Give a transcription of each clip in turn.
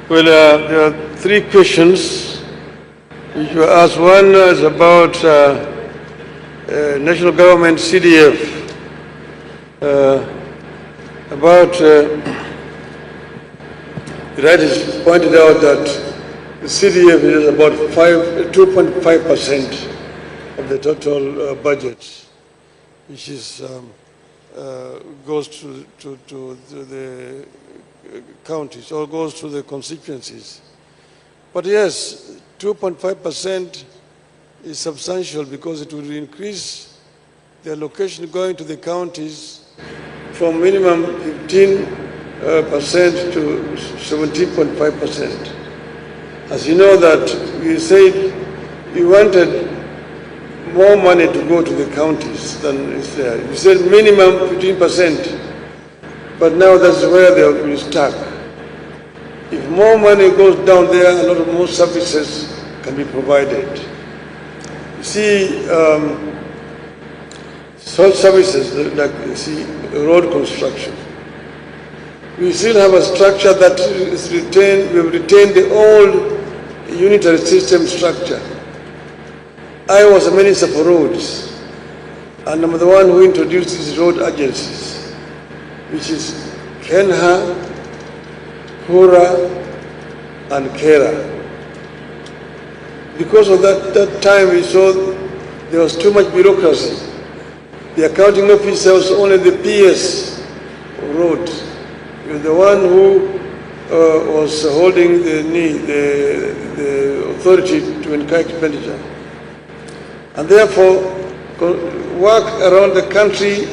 Well, there are three questions which were asked. One is about national government CDF, it is pointed out that the CDF is about 2.5% of the total budget, which is goes to the counties or goes to the constituencies. But yes, 2.5% is substantial because it will increase the allocation going to the counties from minimum 15% to 17.5%. As you know that we said we wanted more money to go to the counties than is there. We said minimum 15%, but now that's where they have been stuck. If more money goes down there, a lot of more services can be provided. You see, such services like road construction. We still have a structure that is retained. We have retained the old unitary system structure. I was a minister for roads, and I'm the one who introduced these road agencies, which is Kenha, Kura, and Kera. Because of that time, we saw there was too much bureaucracy. The accounting officer was only the PS of roads. He was the one who was holding the authority to incur expenditure. And therefore, work around the country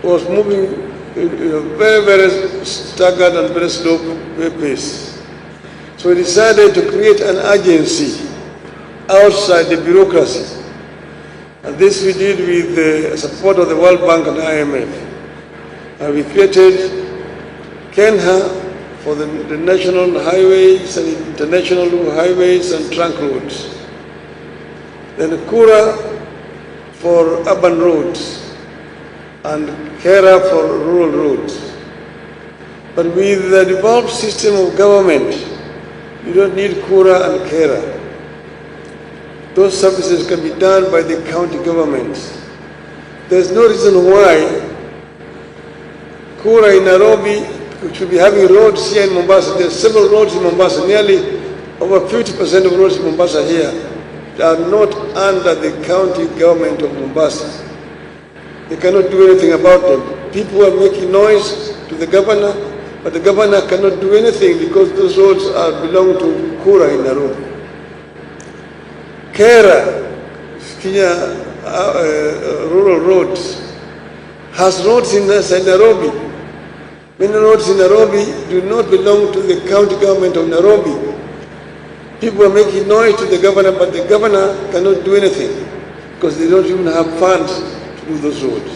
was moving in a very, very staggered and very slow pace. So we decided to create an agency outside the bureaucracy. And this we did with the support of the World Bank and IMF. And we created Kenha for the national highways and international highways and trunk roads. Then Kura for urban roads and Kera for rural roads. But with the devolved system of government, you don't need Kura and Kera. Those services can be done by the county governments. There's no reason why Kura in Nairobi should be having roads here in Mombasa. There are several roads in Mombasa, nearly over 50% of roads in Mombasa here are not under the county government of Mombasa. They cannot do anything about them. People are making noise to the governor, but the governor cannot do anything because those roads belong to Kura in Nairobi. Kera, Kenya rural roads, has roads in Nairobi. Many roads in Nairobi do not belong to the county government of Nairobi. People are making noise to the governor, but the governor cannot do anything because they don't even have funds to do those roads.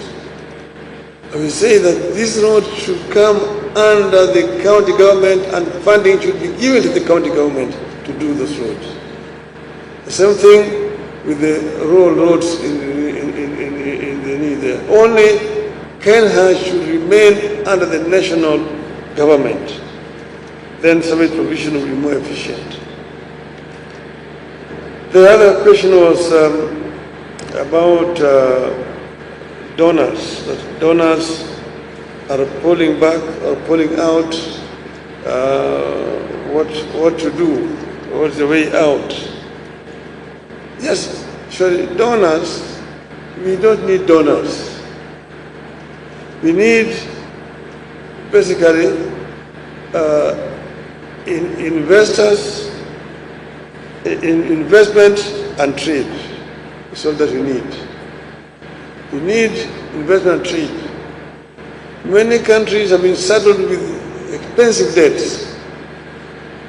And we say that these roads should come under the county government and funding should be given to the county government to do those roads. The same thing with the rural roads in the need there. Only Kenha should remain under the national government. Then service provision will be more efficient. The other question was about donors. That donors are pulling back or pulling out. What to do? What's the way out? Yes, surely donors. We don't need donors. We need basically investors. In investment and trade is all that we need. We need investment and trade. Many countries have been saddled with expensive debts,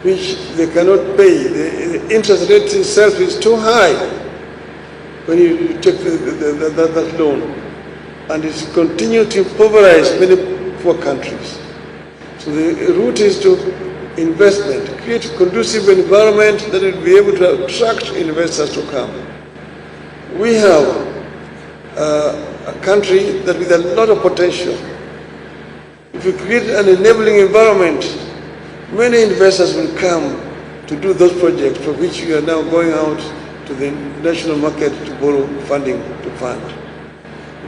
which they cannot pay. The interest rate itself is too high when you take that loan. And it's continued to impoverish many poor countries. So the route is to investment, create a conducive environment that will be able to attract investors to come. We have a country that with a lot of potential. If you create an enabling environment many investors will come to do those projects for which we are now going out to the national market to borrow funding to fund.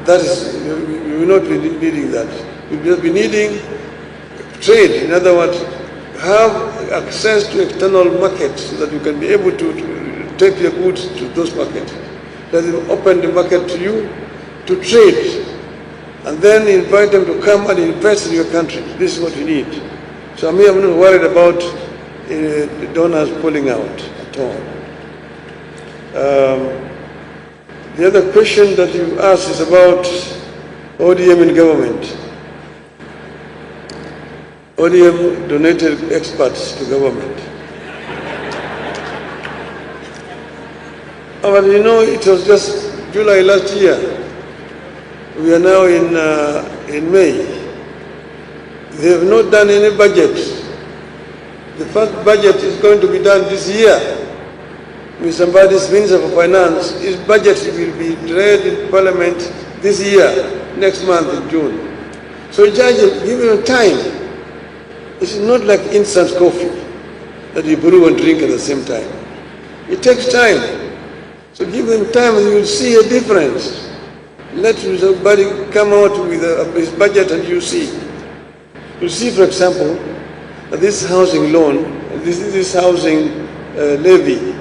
That is, we will not be needing that. We will be needing trade. In other words, have access to external markets so that you can be able to take your goods to those markets. Let them open the market to you to trade, and then invite them to come and invest in your country. This is what we need. So I'm not worried about the donors pulling out at all. The other question that you asked is about ODM in government. ODM donated experts to government. But you know, it was just July last year. We are now in May. They have not done any budget. The first budget is going to be done this year. Mr. Mbadi's Minister for Finance, his budget will be read in Parliament this year, next month in June. So judge, give him time. It's not like instant coffee that you brew and drink at the same time. It takes time. So give them time and you'll see a difference. Let somebody come out with his budget and you see. You see, for example, that this housing loan, this housing levy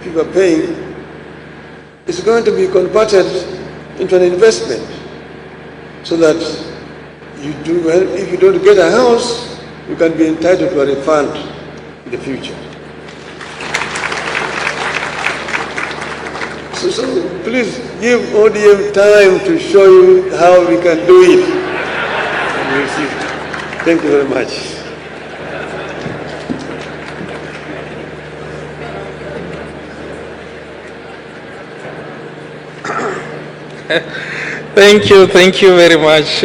people are paying, is going to be converted into an investment so that you do, if you don't get a house, you can be entitled to a refund in the future. So please give ODM time to show you how we can do it. And we'll see. Thank you very much. Thank you very much.